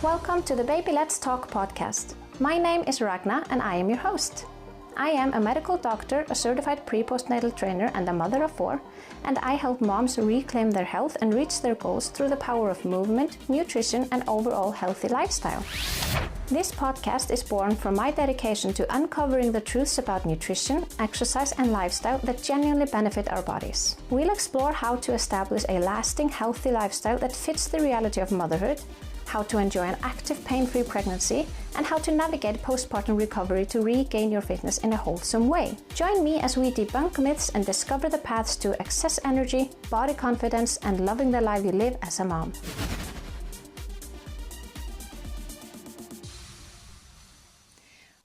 Welcome to the Baby Let's Talk podcast. My name is Ragna and I am your host. I am a medical doctor, a certified pre-postnatal trainer and a mother of 4, and I help moms reclaim their health and reach their goals through the power of movement, nutrition and overall healthy lifestyle. This podcast is born from my dedication to uncovering the truths about nutrition, exercise and lifestyle that genuinely benefit our bodies. We'll explore how to establish a lasting, healthy lifestyle that fits the reality of motherhood, how to enjoy an active, pain-free pregnancy, and how to navigate postpartum recovery to regain your fitness in a wholesome way. Join me as we debunk myths and discover the paths to excess energy, body confidence, and loving the life you live as a mom.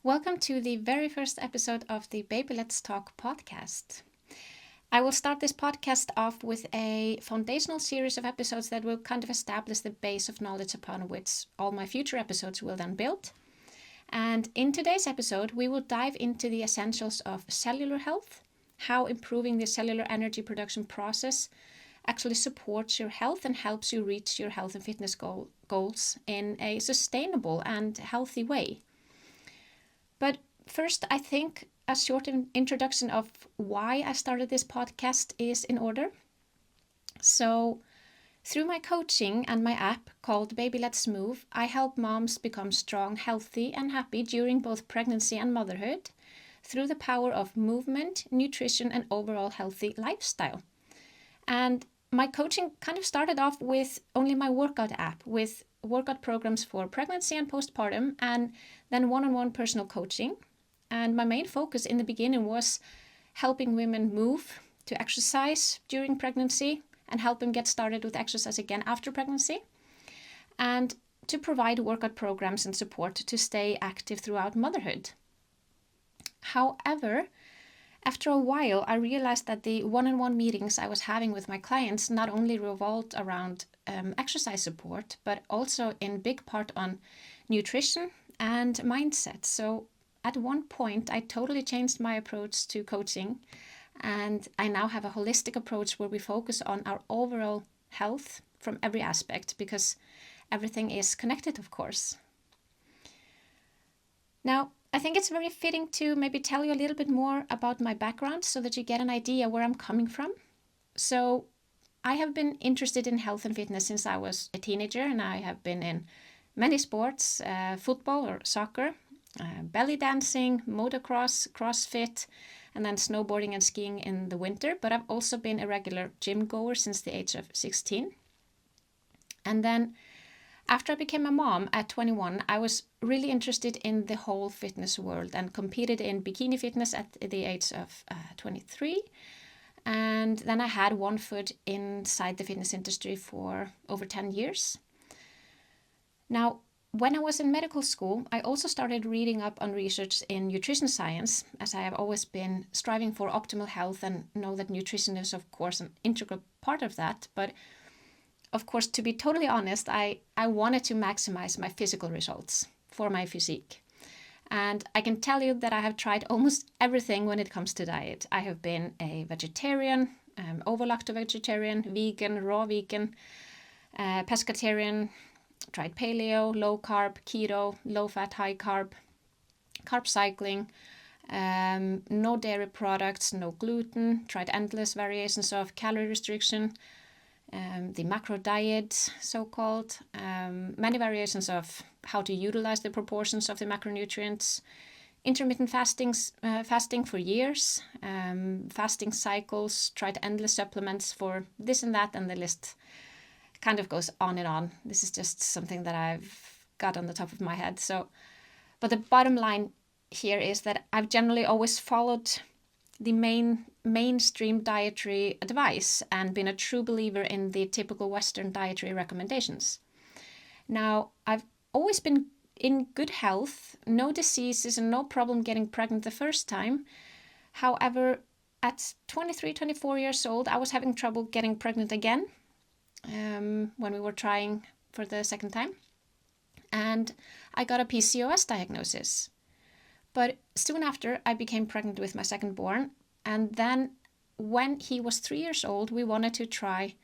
Welcome to the very first episode of the Baby Let's Talk podcast. I will start this podcast off with a foundational series of episodes that will kind of establish the base of knowledge upon which all my future episodes will then build. And in today's episode, we will dive into the essentials of cellular health, how improving the cellular energy production process actually supports your health and helps you reach your health and fitness goals in a sustainable and healthy way. But first, I think a short introduction of why I started this podcast is in order. So, through my coaching and my app called Baby Let's Move, I help moms become strong, healthy and happy during both pregnancy and motherhood through the power of movement, nutrition and overall healthy lifestyle. And my coaching kind of started off with only my workout app with workout programs for pregnancy and postpartum and then one-on-one personal coaching. And my main focus in the beginning was helping women move to exercise during pregnancy and help them get started with exercise again after pregnancy, and to provide workout programs and support to stay active throughout motherhood. However, after a while, I realized that the one-on-one meetings I was having with my clients not only revolved around exercise support, but also in big part on nutrition and mindset. So at one point, I totally changed my approach to coaching, and I now have a holistic approach where we focus on our overall health from every aspect, because everything is connected, of course. Now, I think it's very fitting to maybe tell you a little bit more about my background so that you get an idea where I'm coming from. So, I have been interested in health and fitness since I was a teenager, and I have been in many sports, football or soccer, belly dancing, motocross, CrossFit, and then snowboarding and skiing in the winter. But I've also been a regular gym goer since the age of 16. And then after I became a mom at 21, I was really interested in the whole fitness world and competed in bikini fitness at the age of 23. And then I had one foot inside the fitness industry for over 10 years. Now, when I was in medical school, I also started reading up on research in nutrition science, as I have always been striving for optimal health and know that nutrition is, of course, an integral part of that. But, of course, to be totally honest, I wanted to maximize my physical results for my physique. And I can tell you that I have tried almost everything when it comes to diet. I have been a vegetarian, ovo-lacto-vegetarian, vegan, raw vegan, pescatarian, tried paleo, low carb, keto, low fat, high carb, carb cycling, no dairy products, no gluten, tried endless variations of calorie restriction, the macro diet, so-called, many variations of how to utilize the proportions of the macronutrients, intermittent fasting for years, fasting cycles, tried endless supplements for this and that, and the list kind of goes on and on. This is just something that I've got on the top of my head. But the bottom line here is that I've generally always followed the mainstream dietary advice and been a true believer in the typical Western dietary recommendations. Now, I've always been in good health, no diseases and no problem getting pregnant the first time. However, at 23, 24 years old, I was having trouble getting pregnant again. When we were trying for the second time, and I got a PCOS diagnosis. But soon after, I became pregnant with my second born, and then when he was 3 years old, we wanted to try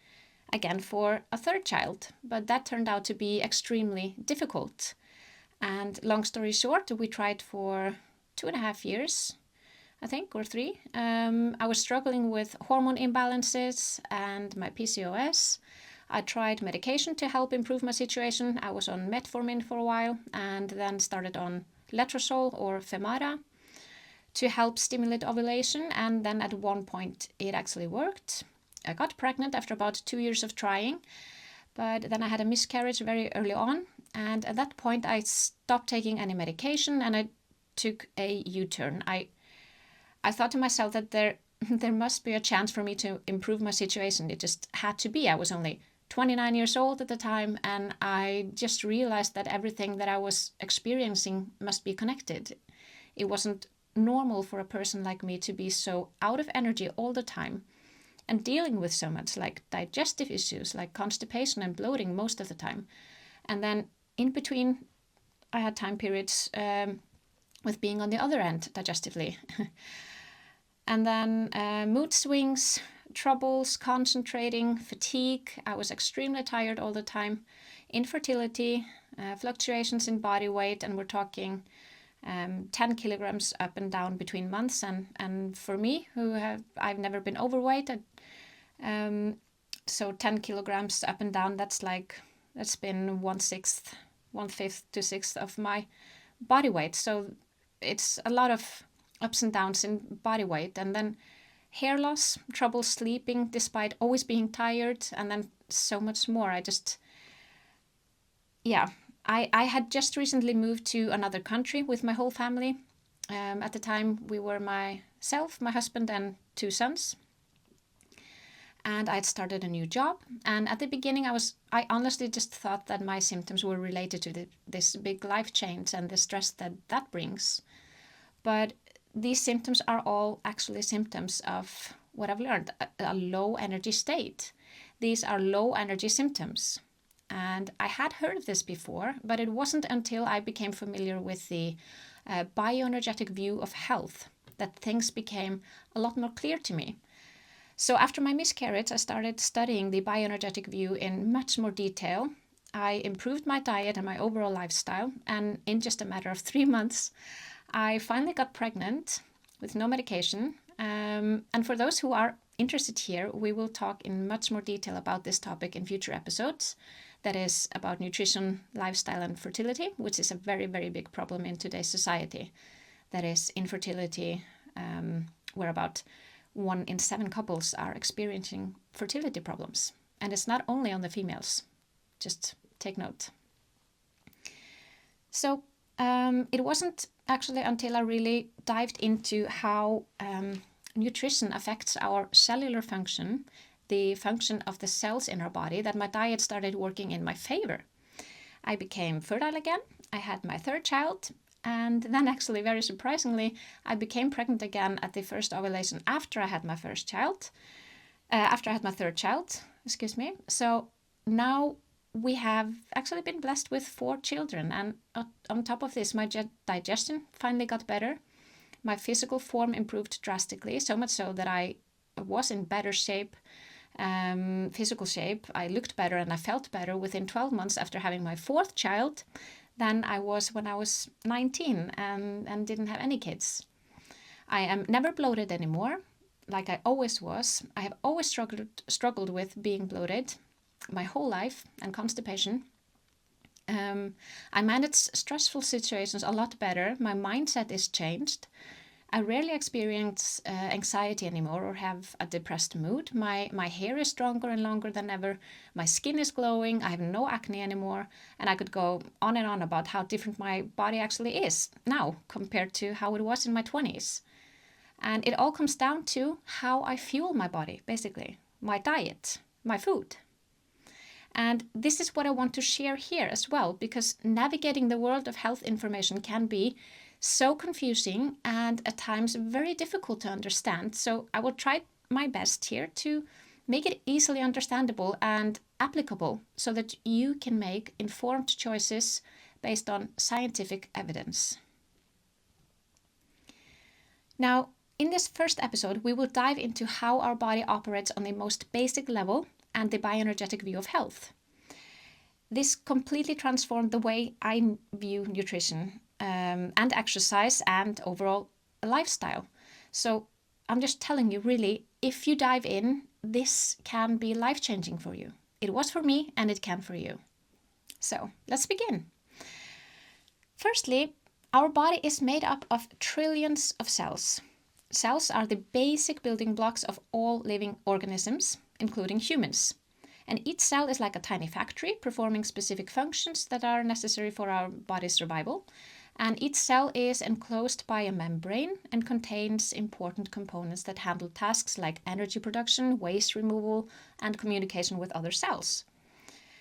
again for a third child, but that turned out to be extremely difficult. And long story short, we tried for 2.5 years, I think, or 3. I was struggling with hormone imbalances and my PCOS. I tried medication to help improve my situation. I was on metformin for a while and then started on letrozole or Femara to help stimulate ovulation. And then at one point it actually worked. I got pregnant after about 2 years of trying, but then I had a miscarriage very early on. And at that point I stopped taking any medication and I took a U-turn. I thought to myself that there must be a chance for me to improve my situation. It just had to be. I was only 29 years old at the time, and I just realized that everything that I was experiencing must be connected. It wasn't normal for a person like me to be so out of energy all the time and dealing with so much, like digestive issues, like constipation and bloating most of the time. And then in between, I had time periods with being on the other end digestively. And then mood swings, troubles concentrating, fatigue. I was extremely tired all the time. Infertility, fluctuations in body weight, and we're talking 10 kilograms up and down between months. And for me, I've never been overweight, so 10 kilograms up and down, that's been 1/5 to 1/6 of my body weight. So it's a lot of ups and downs in body weight, and then hair loss, trouble sleeping despite always being tired, and then so much more. I had just recently moved to another country with my whole family. At the time we were myself, my husband and 2 sons. And I'd started a new job. And at the beginning I honestly just thought that my symptoms were related to this big life change and the stress that brings. But these symptoms are all actually symptoms of what I've learned, a low energy state. These are low energy symptoms. And I had heard of this before, but it wasn't until I became familiar with the bioenergetic view of health that things became a lot more clear to me. So after my miscarriage, I started studying the bioenergetic view in much more detail. I improved my diet and my overall lifestyle, and in just a matter of 3 months, I finally got pregnant with no medication. And for those who are interested here, we will talk in much more detail about this topic in future episodes. That is about nutrition, lifestyle, and fertility, which is a very, very big problem in today's society. That is infertility, where about 1 in 7 couples are experiencing fertility problems. And it's not only on the females. Just take note. So it wasn't actually until I really dived into how nutrition affects our cellular function, the function of the cells in our body, that my diet started working in my favor. I became fertile again. I had my 3rd child. And then actually, very surprisingly, I became pregnant again at the first ovulation after I had my 3rd child, excuse me. So now we have actually been blessed with 4 children. And on top of this, my digestion finally got better. My physical form improved drastically, so much so that I was in better shape, physical shape. I looked better and I felt better within 12 months after having my 4th child than I was when I was 19 and didn't have any kids. I am never bloated anymore, like I always was. I have always struggled with being bloated my whole life and constipation. I manage stressful situations a lot better. My mindset is changed. I rarely experience anxiety anymore or have a depressed mood. My hair is stronger and longer than ever. My skin is glowing. I have no acne anymore. And I could go on and on about how different my body actually is now compared to how it was in my 20s. And it all comes down to how I fuel my body, basically. My diet, my food. And this is what I want to share here as well, because navigating the world of health information can be so confusing and at times very difficult to understand. So I will try my best here to make it easily understandable and applicable so that you can make informed choices based on scientific evidence. Now, in this first episode, we will dive into how our body operates on the most basic level and the bioenergetic view of health. This completely transformed the way I view nutrition and exercise and overall lifestyle. So I'm just telling you, really, if you dive in, this can be life-changing for you. It was for me and it can for you. So let's begin. Firstly, our body is made up of trillions of cells. Cells are the basic building blocks of all living organisms, including humans. And each cell is like a tiny factory performing specific functions that are necessary for our body's survival. And each cell is enclosed by a membrane and contains important components that handle tasks like energy production, waste removal, and communication with other cells.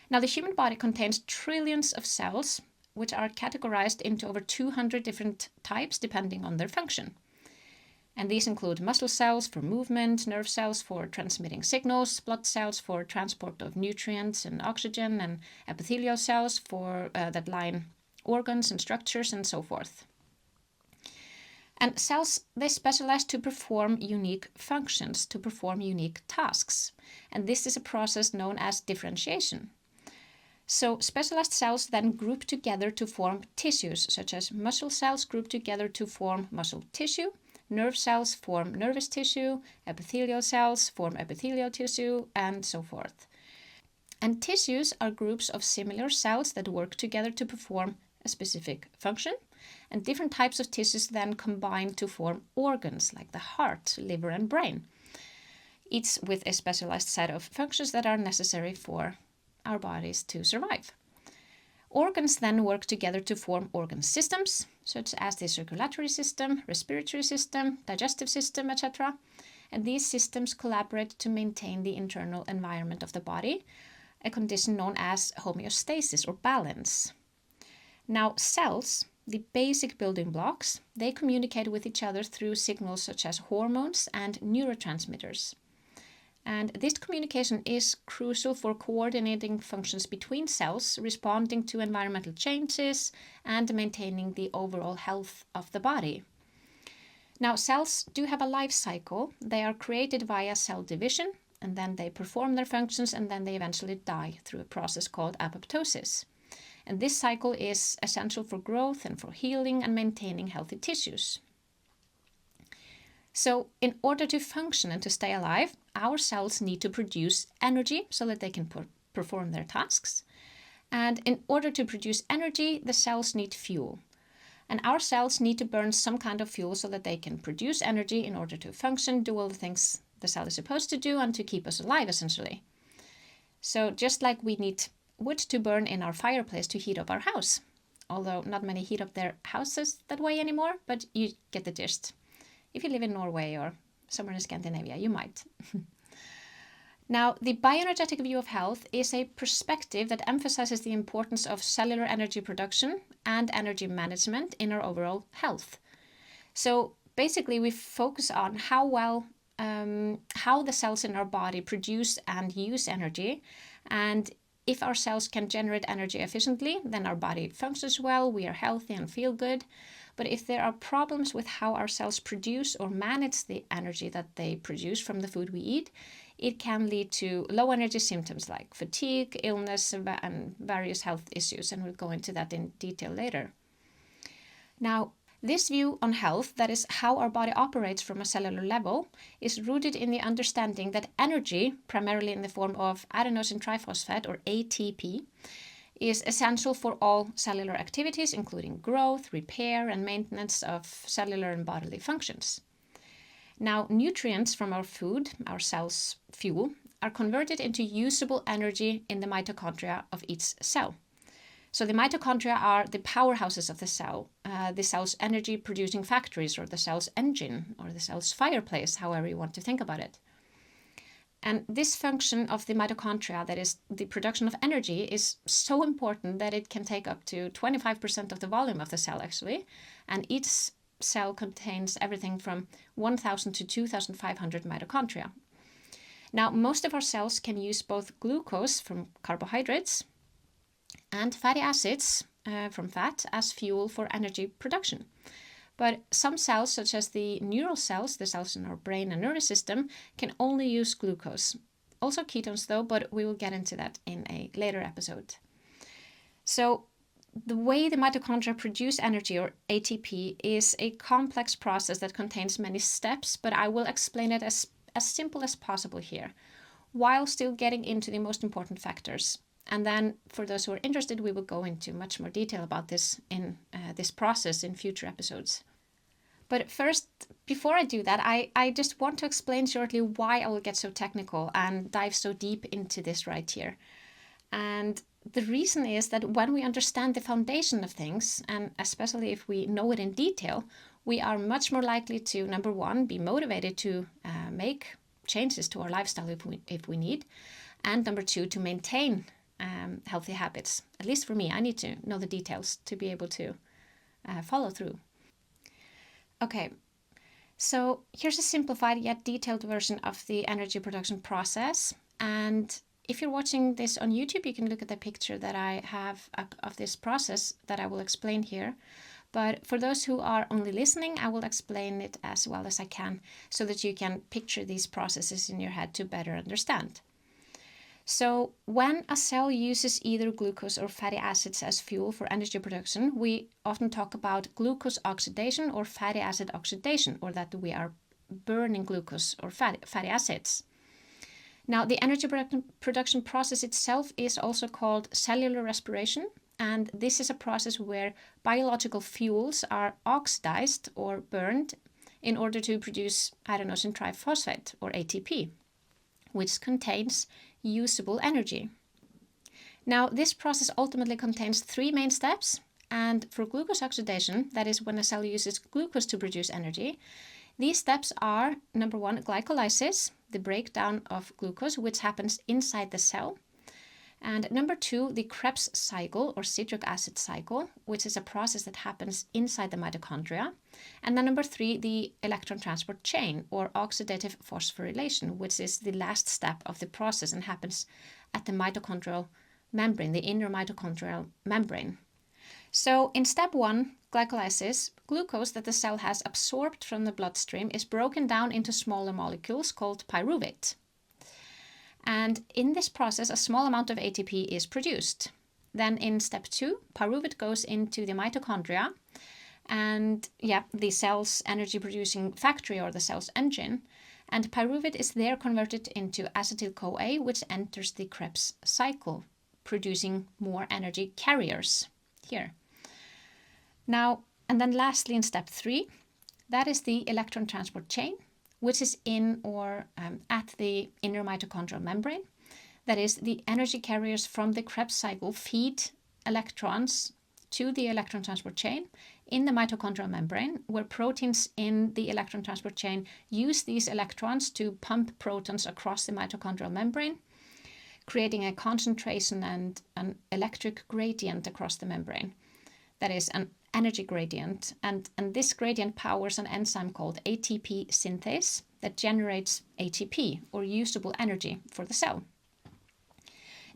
Now, the human body contains trillions of cells, which are categorized into over 200 different types depending on their function. And these include muscle cells for movement, nerve cells for transmitting signals, blood cells for transport of nutrients and oxygen, and epithelial cells for that line organs and structures and so forth. And cells, they specialize to perform unique functions, to perform unique tasks. And this is a process known as differentiation. So specialized cells then group together to form tissues, such as muscle cells group together to form muscle tissue, nerve cells form nervous tissue, epithelial cells form epithelial tissue, and so forth. And tissues are groups of similar cells that work together to perform a specific function, and different types of tissues then combine to form organs like the heart, liver, and brain, each with a specialized set of functions that are necessary for our bodies to survive. Organs then work together to form organ systems, such as the circulatory system, respiratory system, digestive system, etc. And these systems collaborate to maintain the internal environment of the body, a condition known as homeostasis or balance. Now, cells, the basic building blocks, they communicate with each other through signals such as hormones and neurotransmitters. And this communication is crucial for coordinating functions between cells, responding to environmental changes, and maintaining the overall health of the body. Now, cells do have a life cycle. They are created via cell division, and then they perform their functions, and then they eventually die through a process called apoptosis. And this cycle is essential for growth and for healing and maintaining healthy tissues. So in order to function and to stay alive, our cells need to produce energy so that they can perform their tasks. And in order to produce energy, the cells need fuel. And our cells need to burn some kind of fuel so that they can produce energy in order to function, do all the things the cell is supposed to do, and to keep us alive, essentially. So just like we need wood to burn in our fireplace to heat up our house, although not many heat up their houses that way anymore, but you get the gist. If you live in Norway or somewhere in Scandinavia, you might. Now, the bioenergetic view of health is a perspective that emphasizes the importance of cellular energy production and energy management in our overall health. So basically, we focus on how the cells in our body produce and use energy. And if our cells can generate energy efficiently, then our body functions well, we are healthy and feel good. But if there are problems with how our cells produce or manage the energy that they produce from the food we eat, it can lead to low energy symptoms like fatigue, illness, and various health issues. And we'll go into that in detail later. Now, this view on health, that is how our body operates from a cellular level, is rooted in the understanding that energy, primarily in the form of adenosine triphosphate or ATP, is essential for all cellular activities, including growth, repair, and maintenance of cellular and bodily functions. Now, nutrients from our food, our cells' fuel, are converted into usable energy in the mitochondria of each cell. So the mitochondria are the powerhouses of the cell's energy-producing factories, or the cell's engine, or the cell's fireplace, however you want to think about it. And this function of the mitochondria, that is the production of energy, is so important that it can take up to 25% of the volume of the cell, actually. And each cell contains everything from 1,000 to 2,500 mitochondria. Now, most of our cells can use both glucose from carbohydrates and fatty acids from fat as fuel for energy production. But some cells, such as the neural cells, the cells in our brain and nervous system, can only use glucose. also ketones though, but we will get into that in a later episode. So the way the mitochondria produce energy, or ATP, is a complex process that contains many steps, but I will explain it as simple as possible here, while still getting into the most important factors. And then for those who are interested, we will go into much more detail about this in this process in future episodes. But first, before I do that, I just want to explain shortly why I will get so technical and dive so deep into this right here. And the reason is that when we understand the foundation of things, and especially if we know it in detail, we are much more likely to, number one, be motivated to make changes to our lifestyle if we need, and number two, to maintain healthy habits. At least for me, I need to know the details to be able to follow through. Okay, so here's a simplified yet detailed version of the energy production process. And if you're watching this on YouTube, you can look at the picture that I have of this process that I will explain here. But for those who are only listening, I will explain it as well as I can so that you can picture these processes in your head to better understand. So when a cell uses either glucose or fatty acids as fuel for energy production, we often talk about glucose oxidation or fatty acid oxidation, or that we are burning glucose or fatty acids. Now, the energy production process itself is also called cellular respiration, and this is a process where biological fuels are oxidized or burned in order to produce adenosine triphosphate, or ATP, which contains usable energy. Now, this process ultimately contains three main steps, and for glucose oxidation, that is when a cell uses glucose to produce energy, these steps are, number one, glycolysis, the breakdown of glucose, which happens inside the cell. And number two, the Krebs cycle, or citric acid cycle, which is a process that happens inside the mitochondria. And then number three, the electron transport chain, or oxidative phosphorylation, which is the last step of the process and happens at the mitochondrial membrane, the inner mitochondrial membrane. So in step one, glycolysis, glucose that the cell has absorbed from the bloodstream is broken down into smaller molecules called pyruvate. And in this process, a small amount of ATP is produced. Then in step two, pyruvate goes into the mitochondria and the cell's energy producing factory, or the cell's engine. And pyruvate is there converted into acetyl-CoA, which enters the Krebs cycle, producing more energy carriers here. Now, and then lastly in step three, that is the electron transport chain, which is in or at the inner mitochondrial membrane. That is, the energy carriers from the Krebs cycle feed electrons to the electron transport chain in the mitochondrial membrane, where proteins in the electron transport chain use these electrons to pump protons across the mitochondrial membrane, creating a concentration and an electric gradient across the membrane. That is an energy gradient, and this gradient powers an enzyme called ATP synthase that generates ATP, or usable energy, for the cell.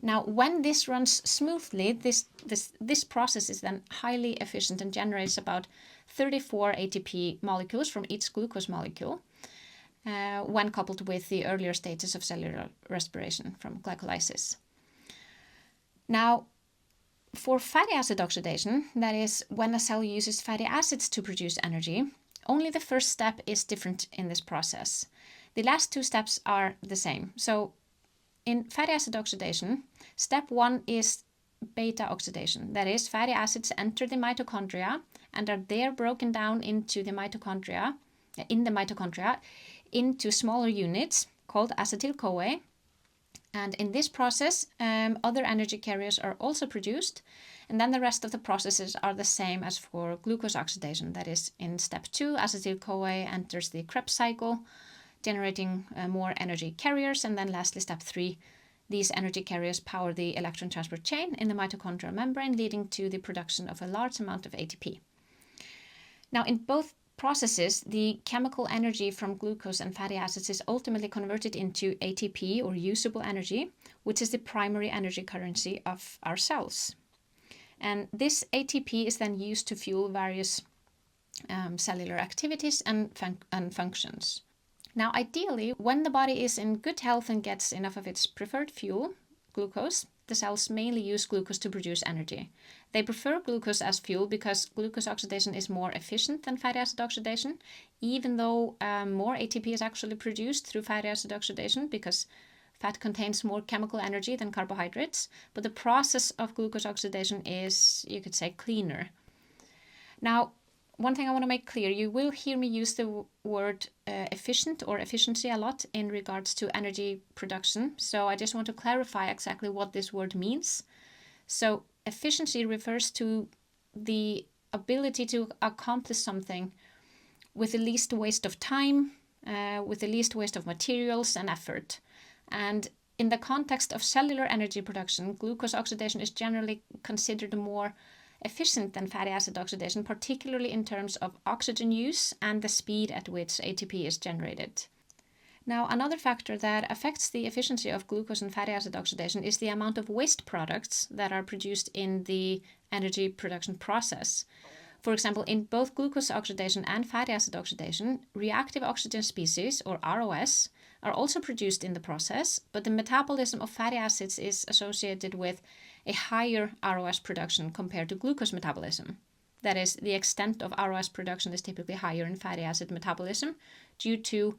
Now, when this runs smoothly, this process is then highly efficient and generates about 34 ATP molecules from each glucose molecule when coupled with the earlier stages of cellular respiration from glycolysis. Now, for fatty acid oxidation, that is when a cell uses fatty acids to produce energy, only the first step is different in this process. The last two steps are the same. So in fatty acid oxidation, step one is beta oxidation. That is, fatty acids enter the mitochondria and are there broken down into the mitochondria, into smaller units called acetyl-CoA. And in this process, other energy carriers are also produced. And then the rest of the processes are the same as for glucose oxidation. That is, in step two, acetyl-CoA enters the Krebs cycle, generating more energy carriers. And then lastly, step three, these energy carriers power the electron transport chain in the mitochondrial membrane, leading to the production of a large amount of ATP. Now, in both processes, the chemical energy from glucose and fatty acids is ultimately converted into ATP, or usable energy, which is the primary energy currency of our cells. And this ATP is then used to fuel various cellular activities and functions. Now, ideally, when the body is in good health and gets enough of its preferred fuel, glucose, the cells mainly use glucose to produce energy. They prefer glucose as fuel because glucose oxidation is more efficient than fatty acid oxidation, even though more ATP is actually produced through fatty acid oxidation because fat contains more chemical energy than carbohydrates. But the process of glucose oxidation is, you could say, cleaner. Now, one thing I want to make clear, you will hear me use the word efficient or efficiency a lot in regards to energy production. So I just want to clarify exactly what this word means. So efficiency refers to the ability to accomplish something with the least waste of time, with the least waste of materials and effort. And in the context of cellular energy production, glucose oxidation is generally considered more efficient than fatty acid oxidation, particularly in terms of oxygen use and the speed at which ATP is generated. Now, another factor that affects the efficiency of glucose and fatty acid oxidation is the amount of waste products that are produced in the energy production process. For example, in both glucose oxidation and fatty acid oxidation, reactive oxygen species, or ROS, are also produced in the process, but the metabolism of fatty acids is associated with a higher ROS production compared to glucose metabolism. That is, the extent of ROS production is typically higher in fatty acid metabolism due to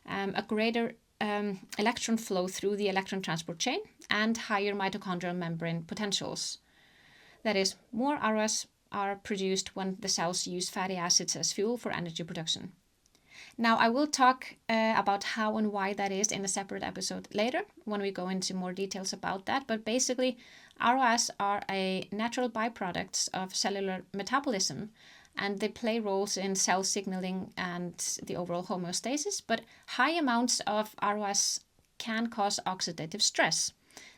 a greater electron flow through the electron transport chain and higher mitochondrial membrane potentials. That is, more ROS are produced when the cells use fatty acids as fuel for energy production. Now, I will talk about how and why that is in a separate episode later when we go into more details about that. But basically, ROS are a natural byproducts of cellular metabolism, and they play roles in cell signaling and the overall homeostasis. But high amounts of ROS can cause oxidative stress.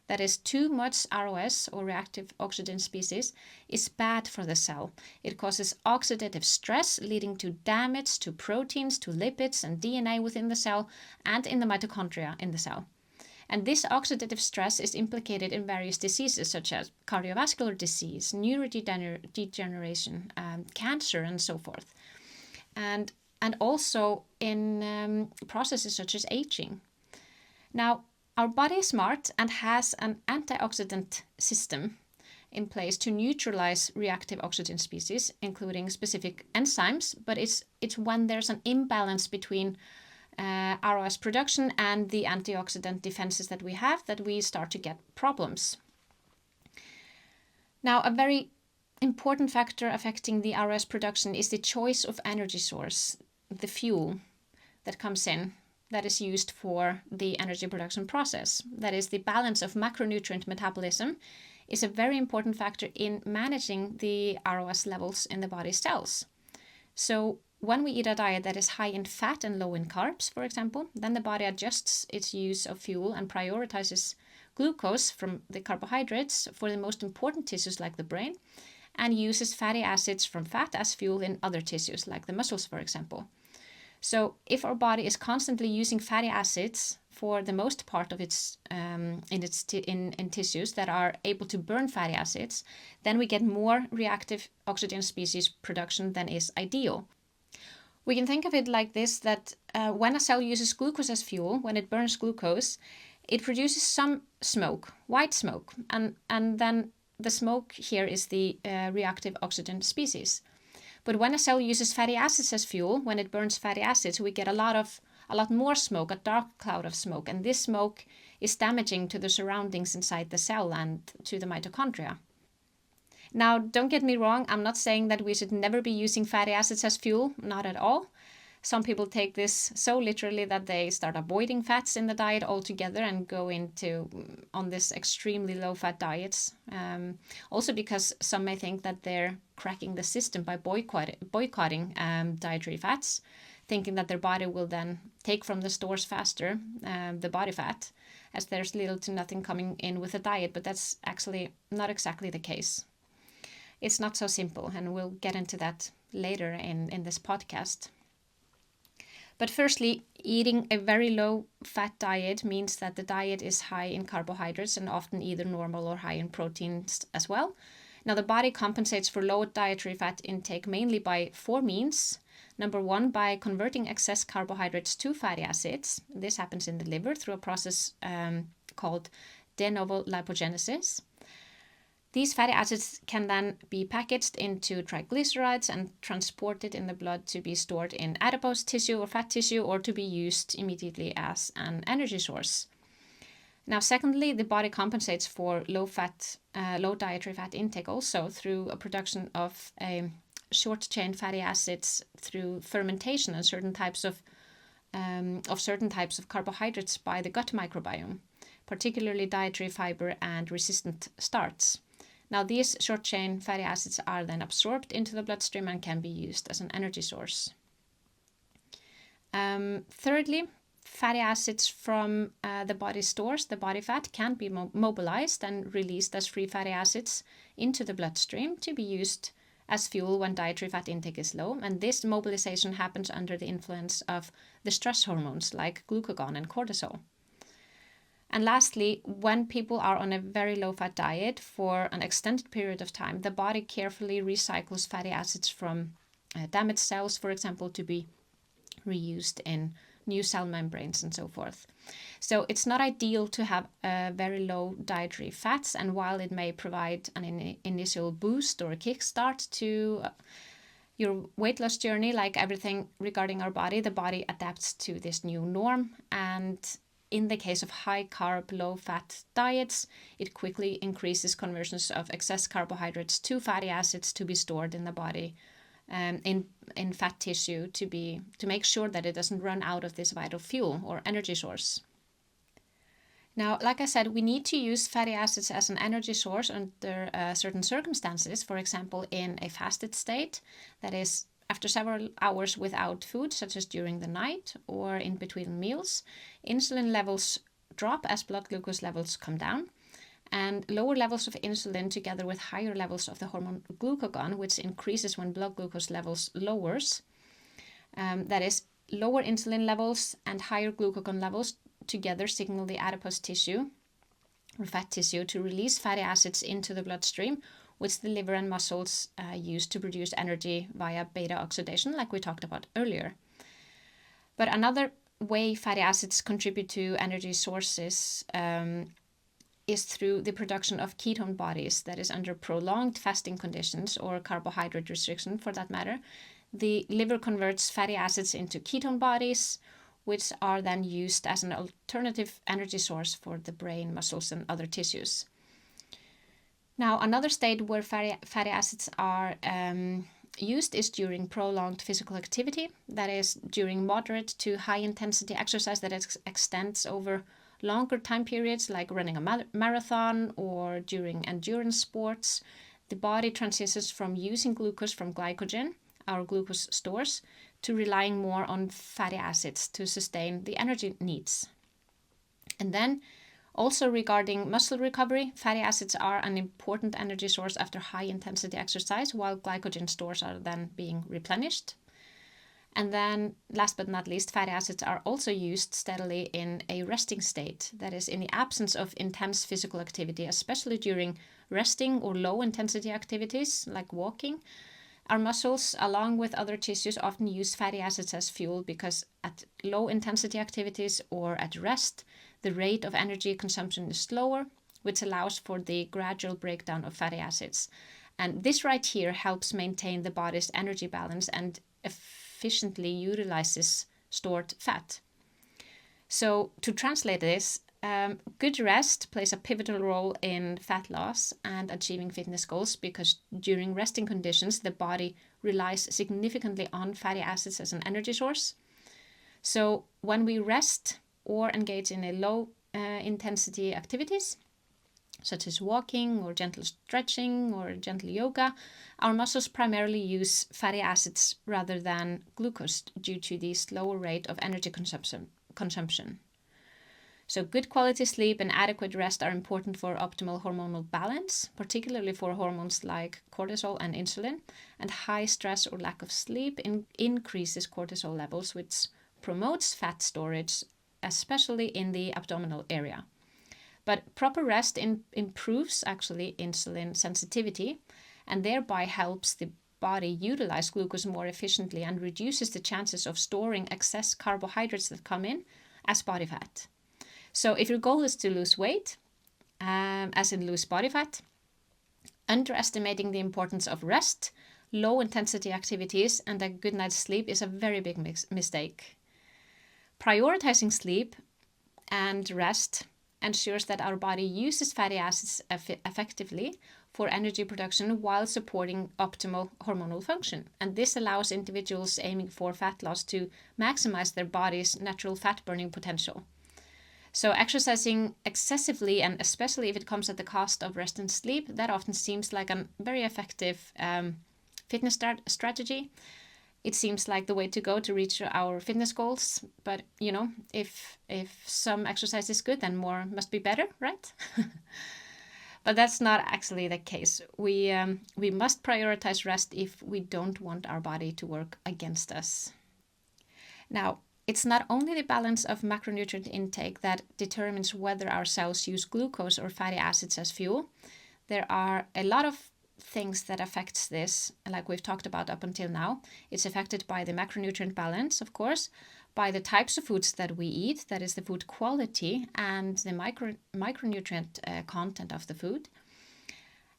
That is, too much ROS, or reactive oxygen species, is bad for the cell. It causes oxidative stress, leading to damage to proteins, to lipids and DNA within the cell and in the mitochondria in the cell. And this oxidative stress is implicated in various diseases such as cardiovascular disease, neurodegeneration, cancer, and so forth. And also in processes such as aging. Now, our body is smart and has an antioxidant system in place to neutralize reactive oxygen species, including specific enzymes, but it's when there's an imbalance between ROS production and the antioxidant defenses that we have that we start to get problems. Now, a very important factor affecting the ROS production is the choice of energy source, the fuel that comes in, that is used for the energy production process. That is, the balance of macronutrient metabolism is a very important factor in managing the ROS levels in the body's cells. So when we eat a diet that is high in fat and low in carbs, for example, then the body adjusts its use of fuel and prioritizes glucose from the carbohydrates for the most important tissues like the brain, and uses fatty acids from fat as fuel in other tissues like the muscles, for example. So if our body is constantly using fatty acids for the most part of its in tissues that are able to burn fatty acids, then we get more reactive oxygen species production than is ideal. We can think of it like this, that when a cell uses glucose as fuel, when it burns glucose, it produces some smoke, white smoke, and then the smoke here is the reactive oxygen species. But when a cell uses fatty acids as fuel, when it burns fatty acids, we get a lot more smoke, a dark cloud of smoke, and this smoke is damaging to the surroundings inside the cell and to the mitochondria. Now, don't get me wrong, I'm not saying that we should never be using fatty acids as fuel, not at all. Some people take this so literally that they start avoiding fats in the diet altogether and go on this extremely low-fat diets. Also because some may think that they're cracking the system by boycotting dietary fats, thinking that their body will then take from the stores faster the body fat, as there's little to nothing coming in with the diet, but that's actually not exactly the case. It's not so simple, and we'll get into that later in this podcast. But firstly, eating a very low-fat diet means that the diet is high in carbohydrates and often either normal or high in proteins as well. Now, the body compensates for low dietary fat intake mainly by four means. Number one, by converting excess carbohydrates to fatty acids. This happens in the liver through a process called de novo lipogenesis. These fatty acids can then be packaged into triglycerides and transported in the blood to be stored in adipose tissue or fat tissue, or to be used immediately as an energy source. Now, secondly, the body compensates for low dietary fat intake also through a production of short-chain fatty acids through fermentation and certain types of carbohydrates by the gut microbiome, particularly dietary fiber and resistant starches. Now, these short-chain fatty acids are then absorbed into the bloodstream and can be used as an energy source. Thirdly, fatty acids from the body stores, the body fat, can be mobilized and released as free fatty acids into the bloodstream to be used as fuel when dietary fat intake is low. And this mobilization happens under the influence of the stress hormones like glucagon and cortisol. And lastly, when people are on a very low-fat diet for an extended period of time, the body carefully recycles fatty acids from damaged cells, for example, to be reused in new cell membranes and so forth. So it's not ideal to have very low dietary fats, and while it may provide an initial boost or a kickstart to your weight loss journey, like everything regarding our body, the body adapts to this new norm. And in the case of high-carb, low-fat diets, it quickly increases conversions of excess carbohydrates to fatty acids to be stored in the body, in fat tissue, to make sure that it doesn't run out of this vital fuel or energy source. Now, like I said, we need to use fatty acids as an energy source under certain circumstances. For example, in a fasted state, that is, after several hours without food, such as during the night or in between meals, insulin levels drop as blood glucose levels come down. And lower levels of insulin together with higher levels of the hormone glucagon, which increases when blood glucose levels lowers. That is, lower insulin levels and higher glucagon levels together signal the adipose tissue or fat tissue to release fatty acids into the bloodstream, which the liver and muscles use to produce energy via beta oxidation, like we talked about earlier. But another way fatty acids contribute to energy sources is through the production of ketone bodies, that is, under prolonged fasting conditions or carbohydrate restriction for that matter. The liver converts fatty acids into ketone bodies, which are then used as an alternative energy source for the brain, muscles, and other tissues. Now, another state where fatty acids are used is during prolonged physical activity, that is, during moderate to high intensity exercise that extends over longer time periods, like running a marathon or during endurance sports. The body transitions from using glucose from glycogen, our glucose stores, to relying more on fatty acids to sustain the energy needs. And then, also regarding muscle recovery, fatty acids are an important energy source after high intensity exercise, while glycogen stores are then being replenished. And then, last but not least, fatty acids are also used steadily in a resting state, that is, in the absence of intense physical activity, especially during resting or low intensity activities like walking. Our muscles, along with other tissues, often use fatty acids as fuel because at low intensity activities or at rest, the rate of energy consumption is slower, which allows for the gradual breakdown of fatty acids. And this right here helps maintain the body's energy balance and efficiently utilizes stored fat. So to translate this, good rest plays a pivotal role in fat loss and achieving fitness goals because during resting conditions, the body relies significantly on fatty acids as an energy source. So when we rest or engage in a low intensity activities, such as walking or gentle stretching or gentle yoga, our muscles primarily use fatty acids rather than glucose due to the slower rate of energy consumption. So good quality sleep and adequate rest are important for optimal hormonal balance, particularly for hormones like cortisol and insulin, and high stress or lack of sleep increases cortisol levels, which promotes fat storage, especially in the abdominal area. But proper rest improves actually insulin sensitivity and thereby helps the body utilize glucose more efficiently and reduces the chances of storing excess carbohydrates that come in as body fat. So if your goal is to lose weight, as in lose body fat, underestimating the importance of rest, low intensity activities, and a good night's sleep is a very big mistake. Prioritizing sleep and rest ensures that our body uses fatty acids effectively for energy production while supporting optimal hormonal function. And this allows individuals aiming for fat loss to maximize their body's natural fat burning potential. So exercising excessively, and especially if it comes at the cost of rest and sleep, that often seems like a very effective fitness strategy. It seems like the way to go to reach our fitness goals. But, if some exercise is good, then more must be better, right? But that's not actually the case. We must prioritize rest if we don't want our body to work against us. Now, it's not only the balance of macronutrient intake that determines whether our cells use glucose or fatty acids as fuel. There are a lot of things that affects this, like we've talked about up until now. It's affected by the macronutrient balance, of course, by the types of foods that we eat, that is the food quality and the micronutrient content of the food,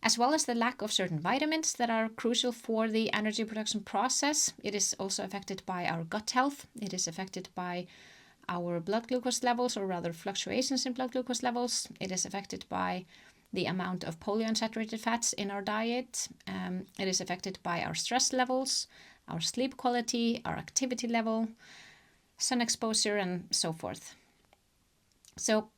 as well as the lack of certain vitamins that are crucial for the energy production process. It is also affected by our gut health. It is affected by our blood glucose levels, or rather fluctuations in blood glucose levels. It is affected by the amount of polyunsaturated fats in our diet. It is affected by our stress levels, our sleep quality, our activity level, sun exposure, and so forth. So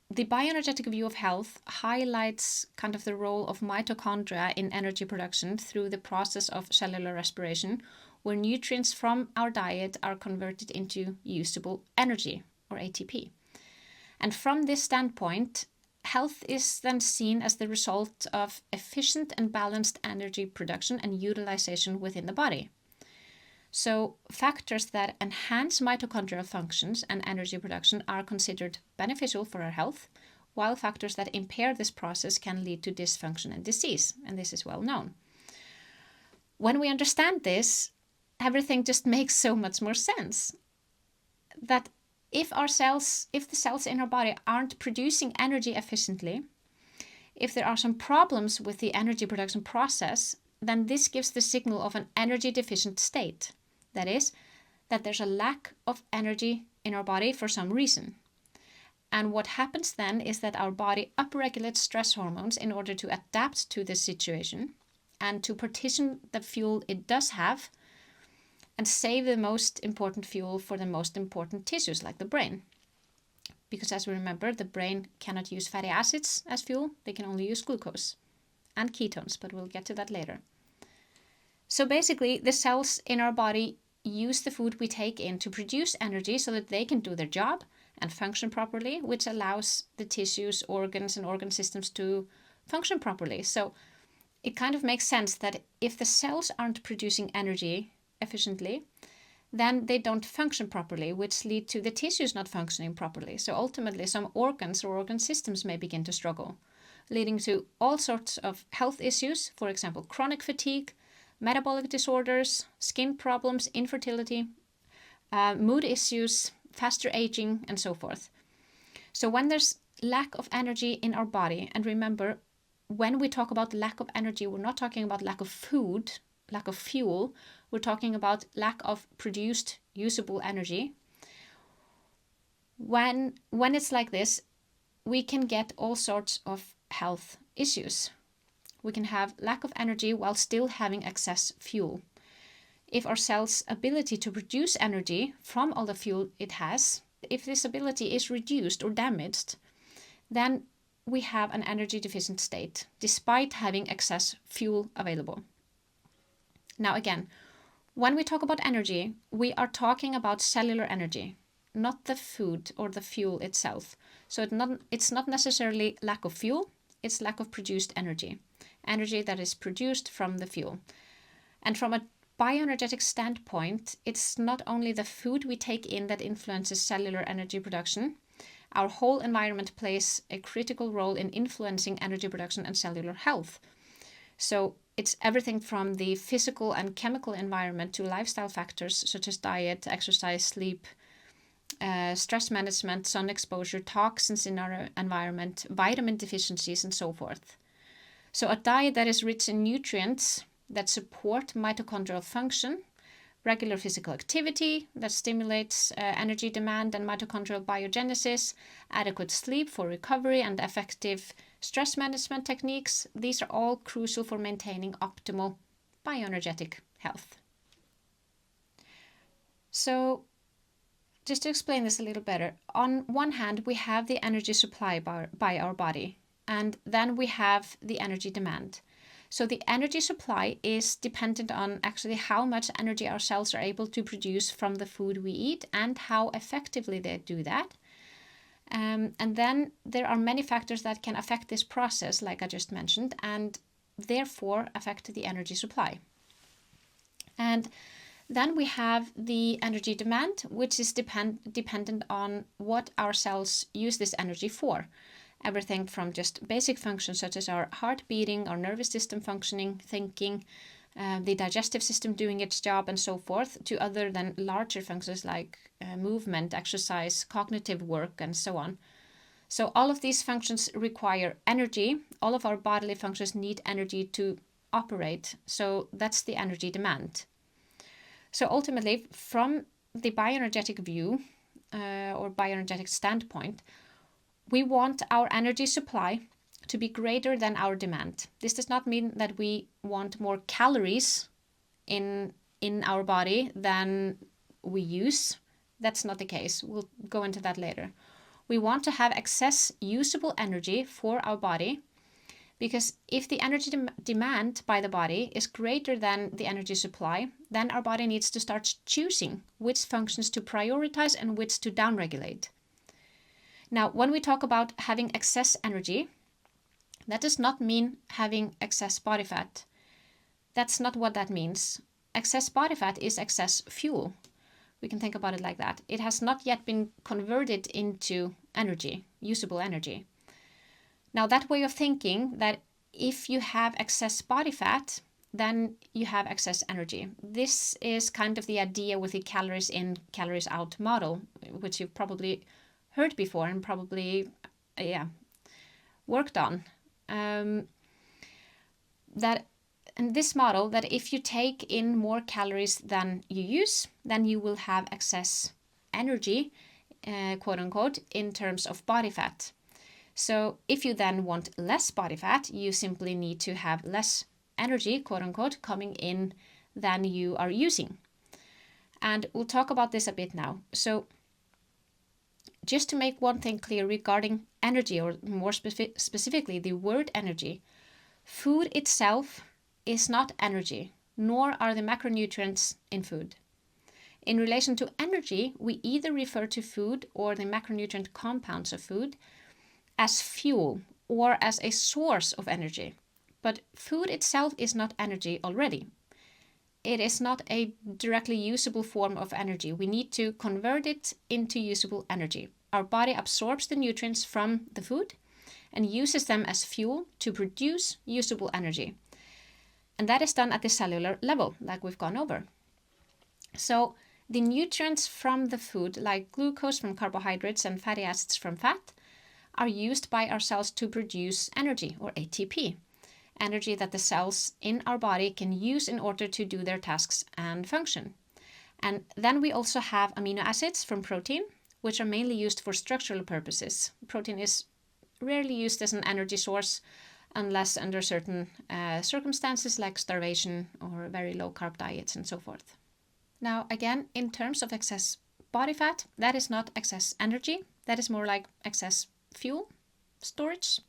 the bioenergetic view of health highlights kind of the role of mitochondria in energy production through the process of cellular respiration, where nutrients from our diet are converted into usable energy, or ATP. And from this standpoint, health is then seen as the result of efficient and balanced energy production and utilization within the body. So factors that enhance mitochondrial functions and energy production are considered beneficial for our health, while factors that impair this process can lead to dysfunction and disease, and this is well known. When we understand this, everything just makes so much more sense. That if the cells in our body aren't producing energy efficiently, if there are some problems with the energy production process, then this gives the signal of an energy deficient state. That is, that there's a lack of energy in our body for some reason. And what happens then is that our body upregulates stress hormones in order to adapt to this situation and to partition the fuel it does have and save the most important fuel for the most important tissues, like the brain. Because as we remember, the brain cannot use fatty acids as fuel, they can only use glucose and ketones, but we'll get to that later. So basically, the cells in our body use the food we take in to produce energy so that they can do their job and function properly, which allows the tissues, organs, and organ systems to function properly. So it kind of makes sense that if the cells aren't producing energy efficiently, then they don't function properly, which lead to the tissues not functioning properly. So ultimately, some organs or organ systems may begin to struggle, leading to all sorts of health issues, for example, chronic fatigue, metabolic disorders, skin problems, infertility, mood issues, faster aging, and so forth. So when there's lack of energy in our body, and remember, when we talk about lack of energy, we're not talking about lack of food, lack of fuel, we're talking about lack of produced usable energy. When it's like this, we can get all sorts of health issues. We can have lack of energy while still having excess fuel. If our cell's ability to produce energy from all the fuel it has, if this ability is reduced or damaged, then we have an energy deficient state, despite having excess fuel available. Now again, when we talk about energy, we are talking about cellular energy, not the food or the fuel itself. So it's not necessarily lack of fuel, it's lack of produced energy that is produced from the fuel. And from a bioenergetic standpoint, it's not only the food we take in that influences cellular energy production. Our whole environment plays a critical role in influencing energy production and cellular health. So it's everything from the physical and chemical environment to lifestyle factors such as diet, exercise, sleep, stress management, sun exposure, toxins in our environment, vitamin deficiencies, and so forth. So a diet that is rich in nutrients that support mitochondrial function, regular physical activity that stimulates energy demand and mitochondrial biogenesis, adequate sleep for recovery, and effective stress management techniques, these are all crucial for maintaining optimal bioenergetic health. So just to explain this a little better, on one hand, we have the energy supply by our body, and then we have the energy demand. So the energy supply is dependent on actually how much energy our cells are able to produce from the food we eat and how effectively they do that. And then there are many factors that can affect this process, like I just mentioned, and therefore affect the energy supply. And then we have the energy demand, which is dependent on what our cells use this energy for. Everything from just basic functions such as our heart beating, our nervous system functioning, thinking, the digestive system doing its job, and so forth, to other than larger functions like movement, exercise, cognitive work, and so on. So all of these functions require energy. All of our bodily functions need energy to operate. So that's the energy demand. So ultimately, from the bioenergetic view or bioenergetic standpoint, we want our energy supply to be greater than our demand. This does not mean that we want more calories in our body than we use. That's not the case. We'll go into that later. We want to have excess usable energy for our body, because if the energy demand by the body is greater than the energy supply, then our body needs to start choosing which functions to prioritize and which to downregulate. Now, when we talk about having excess energy, that does not mean having excess body fat. That's not what that means. Excess body fat is excess fuel. We can think about it like that. It has not yet been converted into energy, usable energy. Now, that way of thinking, that if you have excess body fat, then you have excess energy. This is kind of the idea with the calories in, calories out model, which you've probably heard before and probably worked on. That in this model, that if you take in more calories than you use, then you will have excess energy, quote unquote, in terms of body fat. So if you then want less body fat, you simply need to have less energy, quote unquote, coming in than you are using. And we'll talk about this a bit now. So just to make one thing clear regarding energy, or more specifically the word energy, food itself is not energy, nor are the macronutrients in food. In relation to energy, we either refer to food or the macronutrient compounds of food as fuel or as a source of energy. But food itself is not energy already. It is not a directly usable form of energy. We need to convert it into usable energy. Our body absorbs the nutrients from the food and uses them as fuel to produce usable energy. And that is done at the cellular level, like we've gone over. So the nutrients from the food, like glucose from carbohydrates and fatty acids from fat, are used by our cells to produce energy, or ATP, energy that the cells in our body can use in order to do their tasks and function. And then we also have amino acids from protein, which are mainly used for structural purposes. Protein is rarely used as an energy source unless under certain circumstances like starvation or very low carb diets and so forth. Now, again, in terms of excess body fat, that is not excess energy. That is more like excess fuel storage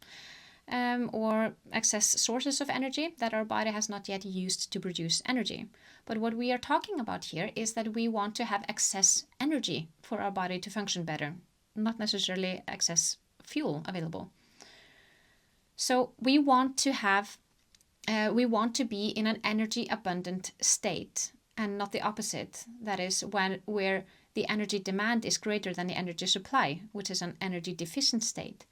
or excess sources of energy that our body has not yet used to produce energy. But what we are talking about here is that we want to have excess energy for our body to function better, not necessarily excess fuel available. So we want to be in an energy abundant state and not the opposite. That is where the energy demand is greater than the energy supply, which is an energy deficient state,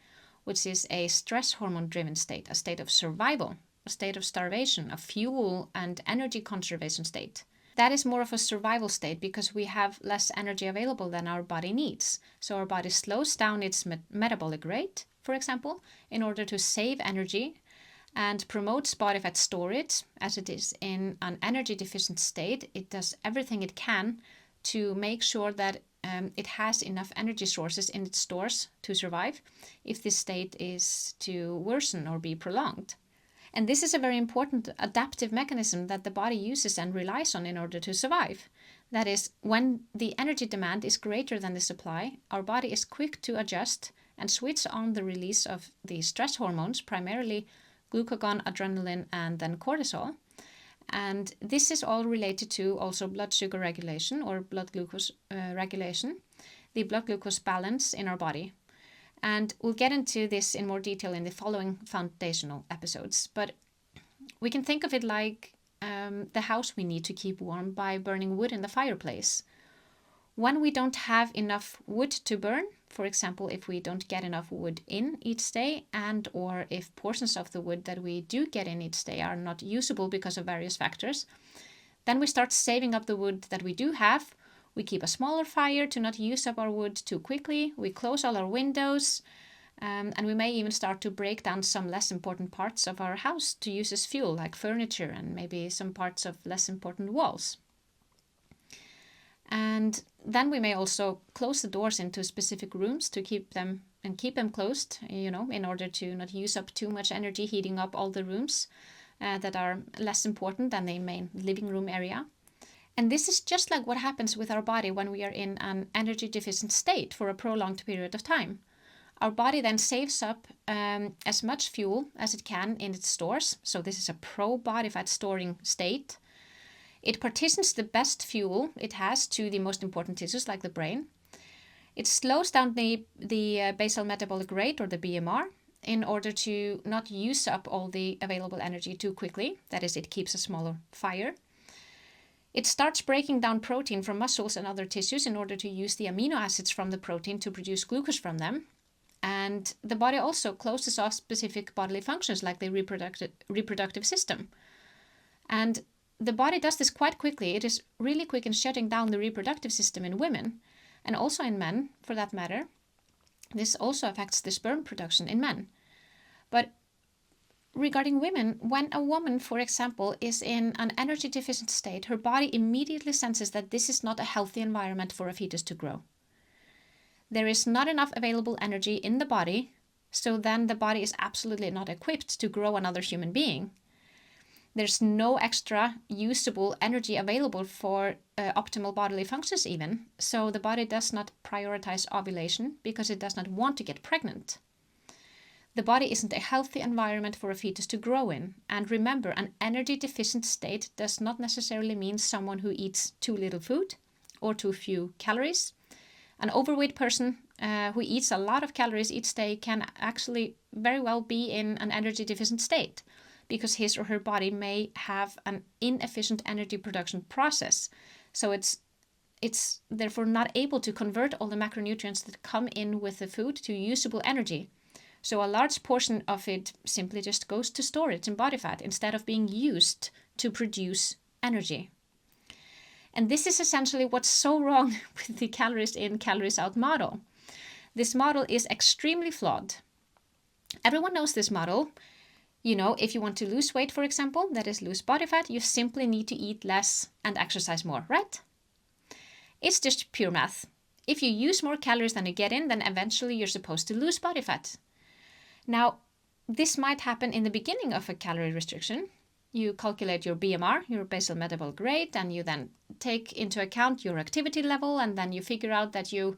which is a stress hormone driven state, a state of survival. a state of starvation, a fuel and energy conservation state. That is more of a survival state because we have less energy available than our body needs. So our body slows down its metabolic rate, for example, in order to save energy and promotes body fat storage. As it is in an energy deficient state, it does everything it can to make sure that it has enough energy sources in its stores to survive if this state is to worsen or be prolonged. And this is a very important adaptive mechanism that the body uses and relies on in order to survive. That is, when the energy demand is greater than the supply, our body is quick to adjust and switch on the release of the stress hormones, primarily glucagon, adrenaline, and then cortisol. And this is all related to also blood sugar regulation or blood glucose regulation, the blood glucose balance in our body. And we'll get into this in more detail in the following foundational episodes. But we can think of it like the house we need to keep warm by burning wood in the fireplace. When we don't have enough wood to burn, for example, if we don't get enough wood in each day and or if portions of the wood that we do get in each day are not usable because of various factors, then we start saving up the wood that we do have. We keep a smaller fire to not use up our wood too quickly. We close all our windows, and we may even start to break down some less important parts of our house to use as fuel, like furniture and maybe some parts of less important walls. And then we may also close the doors into specific rooms to keep them closed, in order to not use up too much energy heating up all the rooms that are less important than the main living room area. And this is just like what happens with our body when we are in an energy deficient state for a prolonged period of time. Our body then saves up as much fuel as it can in its stores. So this is a pro-body fat storing state. It partitions the best fuel it has to the most important tissues like the brain. It slows down the basal metabolic rate or the BMR in order to not use up all the available energy too quickly. That is, it keeps a smaller fire. It starts breaking down protein from muscles and other tissues in order to use the amino acids from the protein to produce glucose from them. And the body also closes off specific bodily functions like the reproductive system. And the body does this quite quickly. It is really quick in shutting down the reproductive system in women and also in men, for that matter. This also affects the sperm production in men. But regarding women, when a woman, for example, is in an energy deficient state, her body immediately senses that this is not a healthy environment for a fetus to grow. There is not enough available energy in the body, so then the body is absolutely not equipped to grow another human being. There's no extra usable energy available for optimal bodily functions even, so the body does not prioritize ovulation because it does not want to get pregnant. The body isn't a healthy environment for a fetus to grow in. And remember, an energy deficient state does not necessarily mean someone who eats too little food or too few calories. An overweight person who eats a lot of calories each day can actually very well be in an energy deficient state because his or her body may have an inefficient energy production process. So it's therefore not able to convert all the macronutrients that come in with the food to usable energy. So a large portion of it simply just goes to storage in body fat instead of being used to produce energy. And this is essentially what's so wrong with the calories in, calories out model. This model is extremely flawed. Everyone knows this model. If you want to lose weight, for example, that is lose body fat, you simply need to eat less and exercise more, right? It's just pure math. If you use more calories than you get in, then eventually you're supposed to lose body fat. Now, this might happen in the beginning of a calorie restriction. You calculate your BMR, your basal metabolic rate, and you then take into account your activity level, and then you figure out that your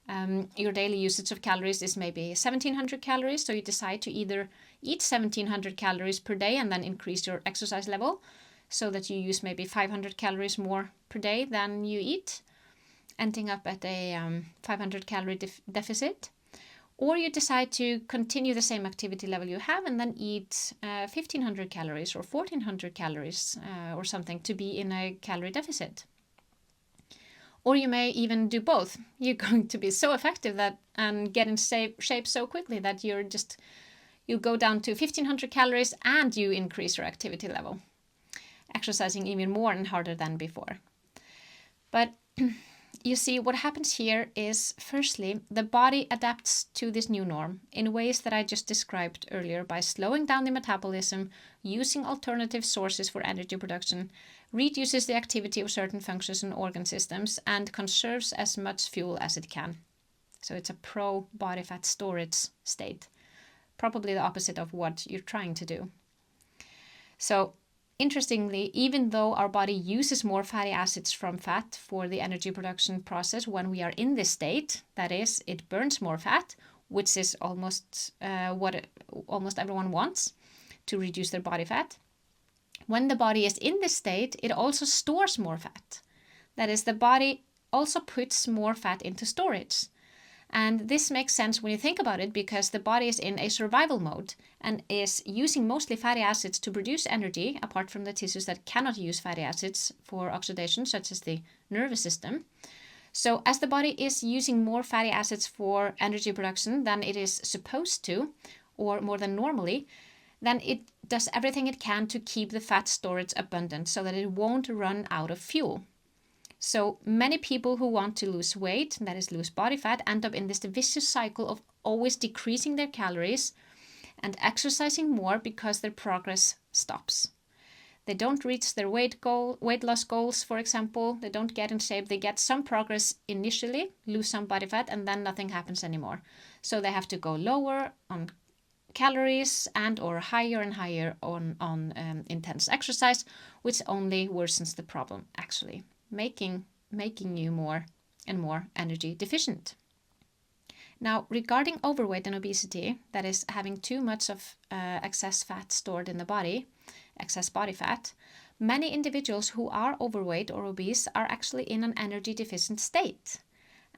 daily usage of calories is maybe 1,700 calories. So you decide to either eat 1,700 calories per day and then increase your exercise level so that you use maybe 500 calories more per day than you eat, ending up at a 500 calorie deficit. Or you decide to continue the same activity level you have and then eat 1,500 calories or 1,400 calories or something to be in a calorie deficit. Or you may even do both. You're going to be so effective and get in shape so quickly that you're just you go down to 1500 calories and you increase your activity level, exercising even more and harder than before. But you see, what happens here is, firstly, the body adapts to this new norm in ways that I just described earlier by slowing down the metabolism, using alternative sources for energy production, reduces the activity of certain functions and organ systems, and conserves as much fuel as it can. So it's a pro-body fat storage state, probably the opposite of what you're trying to do. So interestingly, even though our body uses more fatty acids from fat for the energy production process when we are in this state, that is, it burns more fat, which is almost what almost everyone wants to reduce their body fat. When the body is in this state, it also stores more fat. That is, the body also puts more fat into storage. And this makes sense when you think about it, because the body is in a survival mode and is using mostly fatty acids to produce energy, apart from the tissues that cannot use fatty acids for oxidation, such as the nervous system. So as the body is using more fatty acids for energy production than it is supposed to, or more than normally, then it does everything it can to keep the fat storage abundant so that it won't run out of fuel. So many people who want to lose weight, that is lose body fat, end up in this vicious cycle of always decreasing their calories and exercising more because their progress stops. They don't reach their weight loss goals, for example. They don't get in shape. They get some progress initially, lose some body fat, and then nothing happens anymore. So they have to go lower on calories and or higher and higher on intense exercise, which only worsens the problem, actually, making you more and more energy deficient. Now, regarding overweight and obesity, that is having too much of excess fat stored in the body, excess body fat, many individuals who are overweight or obese are actually in an energy deficient state.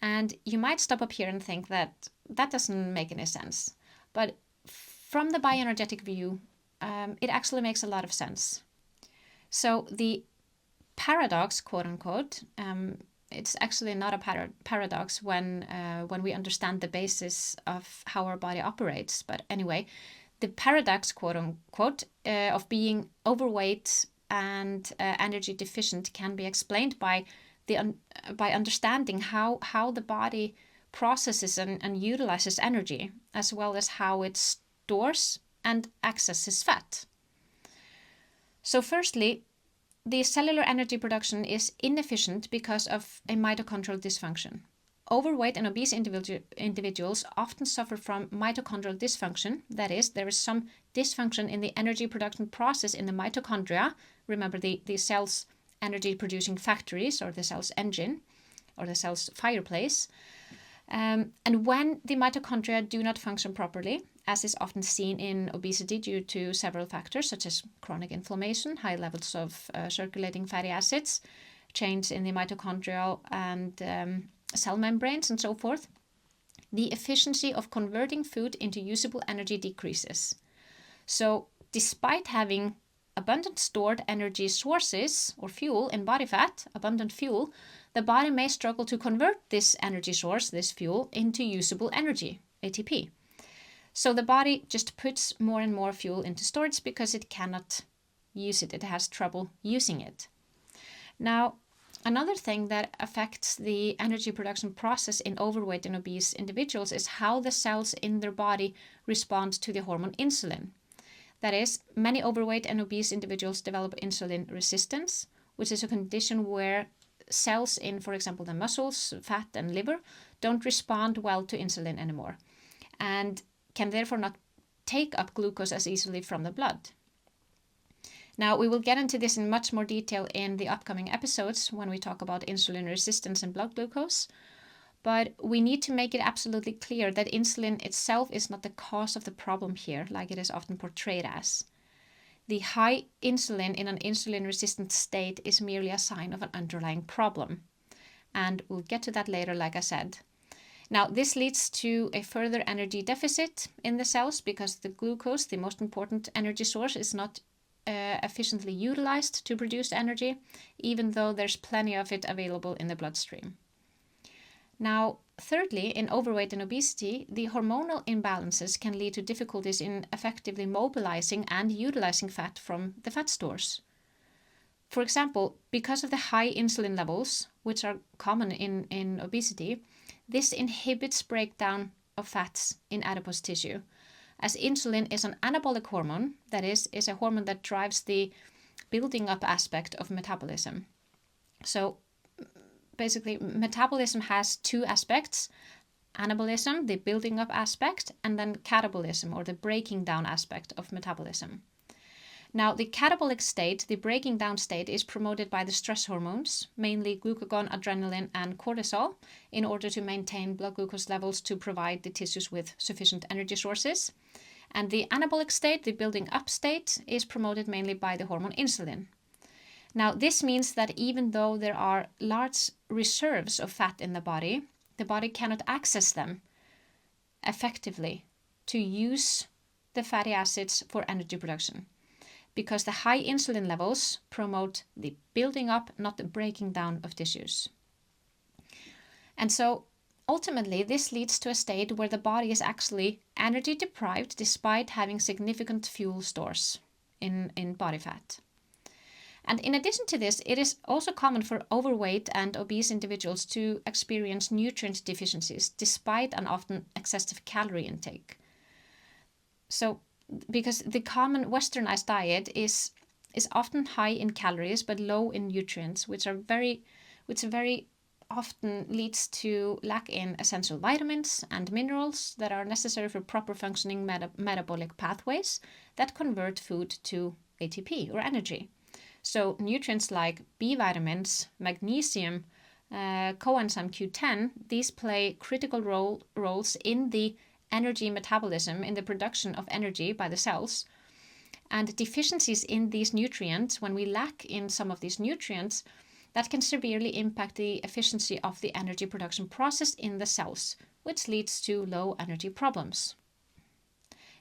And you might stop up here and think that that doesn't make any sense. But from the bioenergetic view, it actually makes a lot of sense. So the paradox, quote unquote, it's actually not a paradox when we understand the basis of how our body operates. But anyway, the paradox, quote unquote, of being overweight and energy deficient can be explained by understanding how the body processes and utilizes energy, as well as how it stores and accesses fat. So firstly, the cellular energy production is inefficient because of a mitochondrial dysfunction. Overweight and obese individuals often suffer from mitochondrial dysfunction. That is, there is some dysfunction in the energy production process in the mitochondria. Remember, the cell's energy producing factories, or the cell's engine, or the cell's fireplace. And when the mitochondria do not function properly, as is often seen in obesity due to several factors such as chronic inflammation, high levels of circulating fatty acids, change in the mitochondrial and cell membranes and so forth, the efficiency of converting food into usable energy decreases. So despite having abundant stored energy sources or fuel in body fat, abundant fuel, the body may struggle to convert this energy source, this fuel, into usable energy, ATP. So the body just puts more and more fuel into storage because it cannot use it. It has trouble using it. Now, another thing that affects the energy production process in overweight and obese individuals is how the cells in their body respond to the hormone insulin. That is, many overweight and obese individuals develop insulin resistance, which is a condition where cells in, for example, the muscles, fat, and liver don't respond well to insulin anymore, and can therefore not take up glucose as easily from the blood. Now, we will get into this in much more detail in the upcoming episodes when we talk about insulin resistance and blood glucose, but we need to make it absolutely clear that insulin itself is not the cause of the problem here, like it is often portrayed as. The high insulin in an insulin-resistant state is merely a sign of an underlying problem, and we'll get to that later, like I said. Now, this leads to a further energy deficit in the cells because the glucose, the most important energy source, is not efficiently utilized to produce energy, even though there's plenty of it available in the bloodstream. Now, thirdly, in overweight and obesity, the hormonal imbalances can lead to difficulties in effectively mobilizing and utilizing fat from the fat stores. For example, because of the high insulin levels, which are common in obesity, this inhibits breakdown of fats in adipose tissue, as insulin is an anabolic hormone, that is a hormone that drives the building up aspect of metabolism. So basically, metabolism has two aspects: anabolism, the building up aspect, and then catabolism, or the breaking down aspect of metabolism. Now, the catabolic state, the breaking down state, is promoted by the stress hormones, mainly glucagon, adrenaline, and cortisol, in order to maintain blood glucose levels to provide the tissues with sufficient energy sources. And the anabolic state, the building up state, is promoted mainly by the hormone insulin. Now, this means that even though there are large reserves of fat in the body cannot access them effectively to use the fatty acids for energy production, because the high insulin levels promote the building up, not the breaking down of tissues. And so ultimately, this leads to a state where the body is actually energy deprived despite having significant fuel stores in body fat. And in addition to this, it is also common for overweight and obese individuals to experience nutrient deficiencies despite an often excessive calorie intake. So, because the common westernized diet is often high in calories but low in nutrients, which very often leads to lack in essential vitamins and minerals that are necessary for proper functioning metabolic pathways that convert food to ATP or energy. So nutrients like B vitamins, magnesium, coenzyme Q10, these play critical roles in the energy metabolism, in the production of energy by the cells. And deficiencies in these nutrients, when we lack in some of these nutrients, that can severely impact the efficiency of the energy production process in the cells, which leads to low energy problems.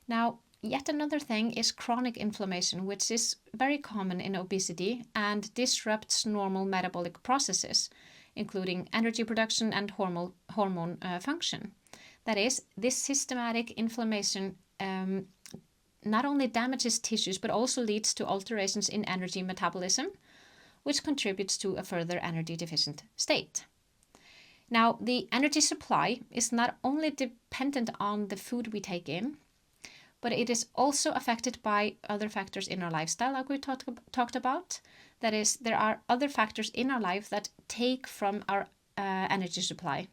Now, yet another thing is chronic inflammation, which is very common in obesity and disrupts normal metabolic processes, including energy production and hormone function. That is, this systematic inflammation not only damages tissues but also leads to alterations in energy metabolism, which contributes to a further energy deficient state. Now, the energy supply is not only dependent on the food we take in, but it is also affected by other factors in our lifestyle, like we talked about. That is, there are other factors in our life that take from our energy supply,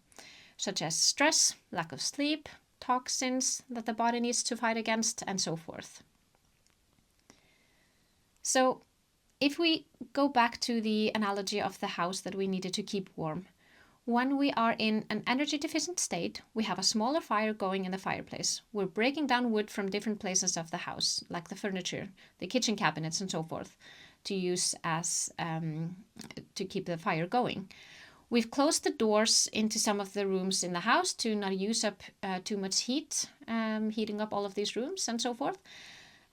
such as stress, lack of sleep, toxins that the body needs to fight against, and so forth. So, if we go back to the analogy of the house that we needed to keep warm, when we are in an energy deficient state, we have a smaller fire going in the fireplace. We're breaking down wood from different places of the house, like the furniture, the kitchen cabinets, and so forth, to use as to keep the fire going. We've closed the doors into some of the rooms in the house to not use up too much heat, heating up all of these rooms and so forth.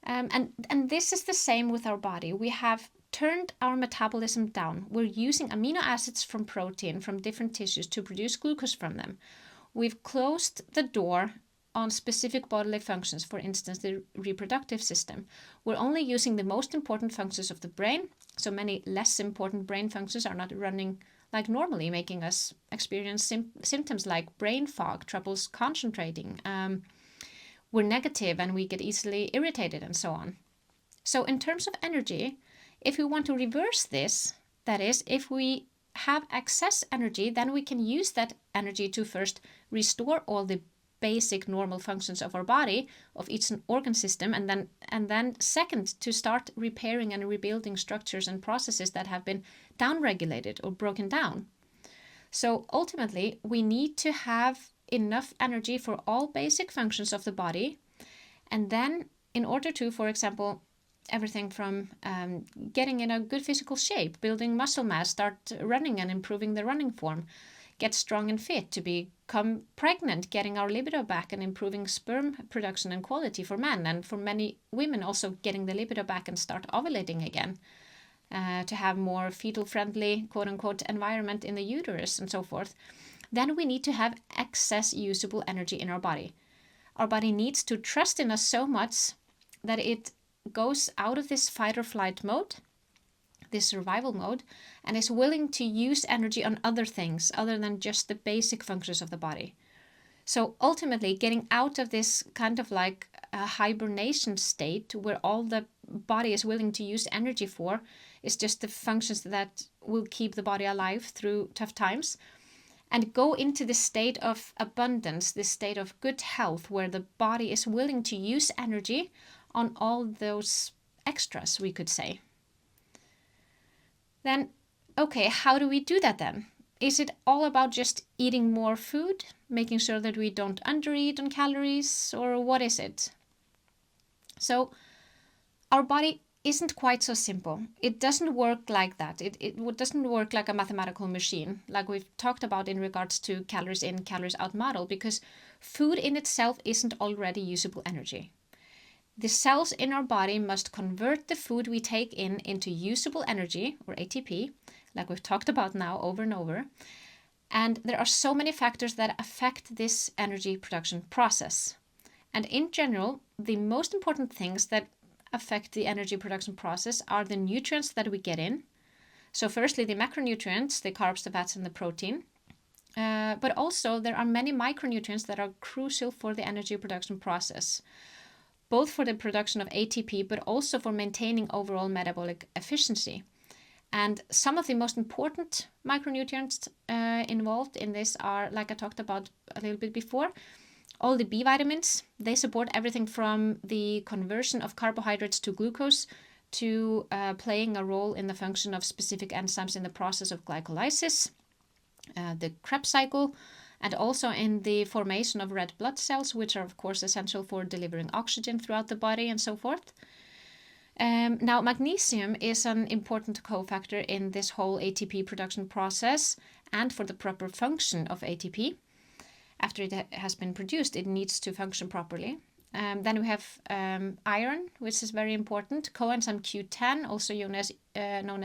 And this is the same with our body. We have turned our metabolism down. We're using amino acids from protein from different tissues to produce glucose from them. We've closed the door on specific bodily functions, for instance, the reproductive system. We're only using the most important functions of the brain, so many less important brain functions are not running like normally, making us experience symptoms like brain fog, troubles concentrating. We're negative and we get easily irritated and so on. So in terms of energy, if we want to reverse this, that is, if we have excess energy, then we can use that energy to first restore all the basic normal functions of our body, of each organ system, and then second, to start repairing and rebuilding structures and processes that have been downregulated or broken down. So ultimately, we need to have enough energy for all basic functions of the body, and then in order to, for example, everything from getting in a good physical shape, building muscle mass, start running and improving the running form, get strong and fit, to become pregnant, getting our libido back and improving sperm production and quality for men, and for many women also getting the libido back and start ovulating again, to have more fetal friendly, quote unquote, environment in the uterus and so forth. then we need to have excess usable energy in our body. Our body needs to trust in us so much that it goes out of this fight or flight mode, this survival mode, and is willing to use energy on other things other than just the basic functions of the body. So ultimately, getting out of this kind of like a hibernation state where all the body is willing to use energy for is just the functions that will keep the body alive through tough times, and go into this state of abundance, this state of good health, where the body is willing to use energy on all those extras, we could say. Then, okay, how do we do that then? Is it all about just eating more food, making sure that we don't undereat on calories, or what is it? So, our body isn't quite so simple. It doesn't work like that. It doesn't work like a mathematical machine, like we've talked about in regards to calories in, calories out model, because food in itself isn't already usable energy. The cells in our body must convert the food we take in into usable energy, or ATP, like we've talked about now over and over. And there are so many factors that affect this energy production process. And in general, the most important things that affect the energy production process are the nutrients that we get in. So firstly, the macronutrients, the carbs, the fats, and the protein. But also there are many micronutrients that are crucial for the energy production process, both for the production of ATP, but also for maintaining overall metabolic efficiency. And some of the most important micronutrients involved in this are, like I talked about a little bit before, all the B vitamins. They support everything from the conversion of carbohydrates to glucose to playing a role in the function of specific enzymes in the process of glycolysis, the Krebs cycle, and also in the formation of red blood cells, which are of course essential for delivering oxygen throughout the body and so forth. Now, magnesium is an important cofactor in this whole ATP production process and for the proper function of ATP. After it has been produced, it needs to function properly. Then we have iron, which is very important. Coenzyme Q10, also known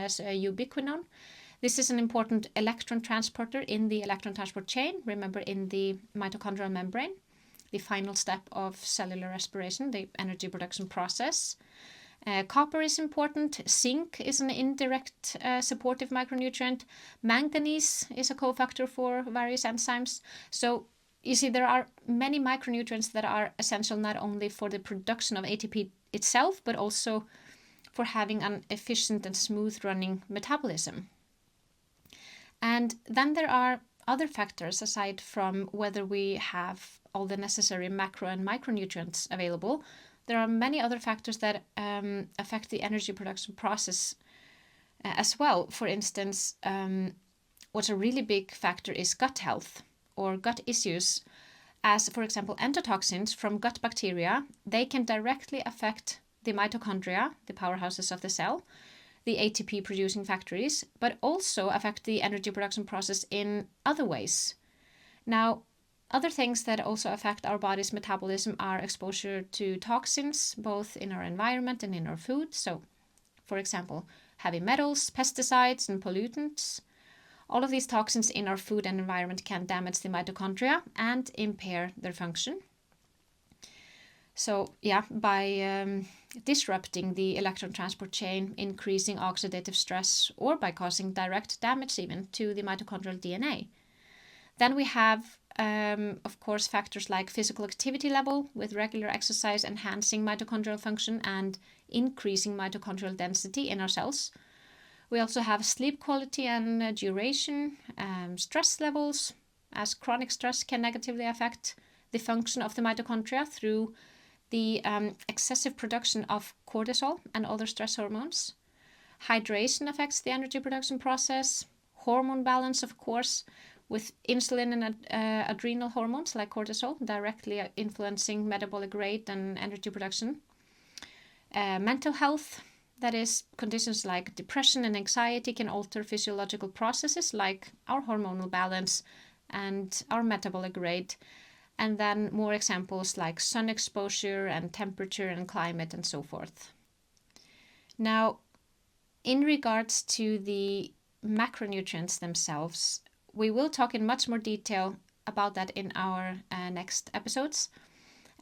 as ubiquinone. This is an important electron transporter in the electron transport chain. Remember, in the mitochondrial membrane, the final step of cellular respiration, the energy production process. Copper is important. Zinc is an indirect supportive micronutrient. Manganese is a cofactor for various enzymes. So you see, there are many micronutrients that are essential not only for the production of ATP itself, but also for having an efficient and smooth running metabolism. And then there are other factors aside from whether we have all the necessary macro and micronutrients available. There are many other factors that affect the energy production process as well. For instance, what's a really big factor is gut health or gut issues, as for example endotoxins from gut bacteria. They can directly affect the mitochondria, the powerhouses of the cell, the ATP producing factories, but also affect the energy production process in other ways. Now, other things that also affect our body's metabolism are exposure to toxins, both in our environment and in our food. So, for example, heavy metals, pesticides, and pollutants. All of these toxins in our food and environment can damage the mitochondria and impair their function. So, by disrupting the electron transport chain, increasing oxidative stress, or by causing direct damage even to the mitochondrial DNA. Then we have, of course, factors like physical activity level, with regular exercise enhancing mitochondrial function and increasing mitochondrial density in our cells. We also have sleep quality and duration, stress levels, as chronic stress can negatively affect the function of the mitochondria through the excessive production of cortisol and other stress hormones. Hydration affects the energy production process. Hormone balance, of course, with insulin and adrenal hormones like cortisol directly influencing metabolic rate and energy production. Mental health, that is, conditions like depression and anxiety can alter physiological processes like our hormonal balance and our metabolic rate. And then more examples like sun exposure and temperature and climate and so forth. Now, in regards to the macronutrients themselves, we will talk in much more detail about that in our next episodes.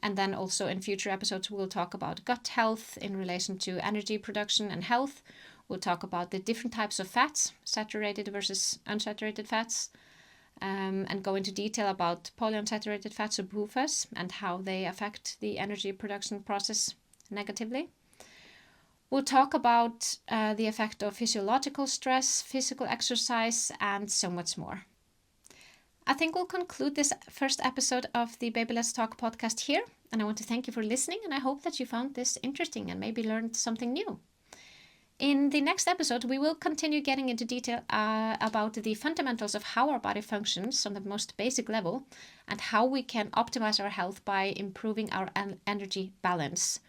And then also in future episodes, we'll talk about gut health in relation to energy production and health. We'll talk about the different types of fats, saturated versus unsaturated fats, and go into detail about polyunsaturated fats or PUFAs and how they affect the energy production process negatively. We'll talk about the effect of physiological stress, physical exercise, and so much more. I think we'll conclude this first episode of the Baby Let's Talk podcast here. And I want to thank you for listening, and I hope that you found this interesting and maybe learned something new. In the next episode, we will continue getting into detail about the fundamentals of how our body functions on the most basic level and how we can optimize our health by improving our energy balance.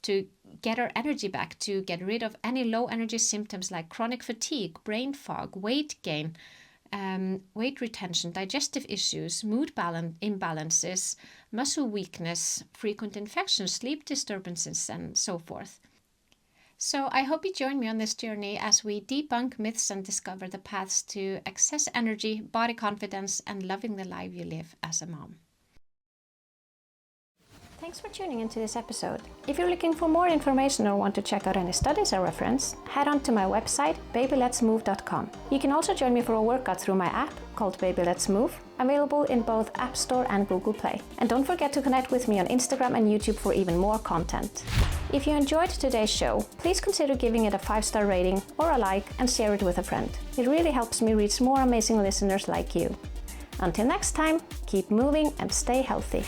To get our energy back, to get rid of any low energy symptoms like chronic fatigue, brain fog, weight gain, weight retention, digestive issues, mood imbalances, muscle weakness, frequent infections, sleep disturbances, and so forth. So I hope you join me on this journey as we debunk myths and discover the paths to excess energy, body confidence, and loving the life you live as a mom. Thanks for tuning into this episode. If you're looking for more information or want to check out any studies I reference, head on to my website, babyletsmove.com. You can also join me for a workout through my app called Baby Let's Move, available in both App Store and Google Play. And don't forget to connect with me on Instagram and YouTube for even more content. If you enjoyed today's show, please consider giving it a 5-star rating or a like and share it with a friend. It really helps me reach more amazing listeners like you. Until next time, keep moving and stay healthy.